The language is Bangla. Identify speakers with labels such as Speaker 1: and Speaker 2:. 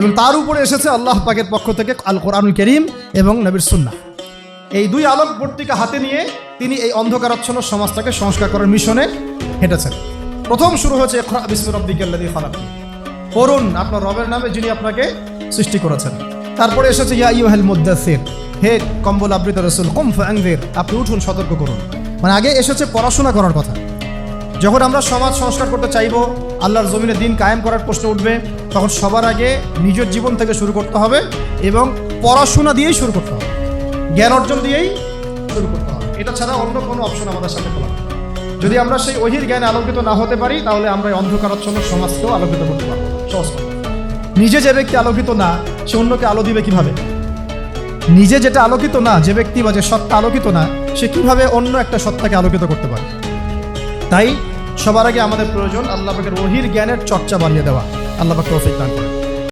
Speaker 1: এবং তার উপরে এসেছে আল্লাহ পাকের পক্ষ থেকে আল কোরআনুল কারীম এবং নবীর সুন্নাহ। এই দুই আলোক পত্রিকা হাতে নিয়ে তিনি এই অন্ধকারাচ্ছন্ন সমাজটাকে সংস্কার করার মিশনে হেঁটেছেন। প্রথম শুরু হয়েছে ইকরা বিসমি রাব্বিকাল্লাযী খালাক, পড়ুন আপনার রবের নামে যিনি আপনাকে সৃষ্টি করেছেন। তারপরে এসেছে ইয়া আইয়ুহাল মুদ্দাসসির, হে কম্বল আবৃত রাসূল, কুম ফাআনযির, আপনি উঠুন সতর্ক করুন। মানে আগে এসেছে পড়াশোনা করার কথা। যখন আমরা সমাজ সংস্কার করতে চাইব, আল্লাহর জমিনে দিন কায়েম করার প্রশ্ন উঠবে, তখন সবার আগে নিজের জীবন থেকে শুরু করতে হবে এবং পড়াশোনা দিয়েই শুরু করতে হবে, জ্ঞান অর্জন দিয়েই শুরু করতে হবে। এটা ছাড়া অন্য কোনো অপশন আমাদের সামনে খোলা। যদি আমরা সেই ওহির জ্ঞানে আলোকিত না হতে পারি, তাহলে আমরা এই অন্ধকারাচ্ছন্ন সমাজকেও আলোকিত করতে পারবো। সহজ কথা। নিজে যে ব্যক্তি আলোকিত না, সে অন্যকে আলো দিবে কিভাবে? নিজে যেটা আলোকিত না, যে ব্যক্তি বা যে সত্তা আলোকিত না, সে কিভাবে অন্য একটা সত্তাকে আলোকিত করতে পারে? তাই সবার আগে আমাদের প্রয়োজন আল্লাহ পাকের ওহির জ্ঞানের চর্চা বাড়িয়ে দেওয়া। আল্লাহ পাক তৌফিক দান করেন।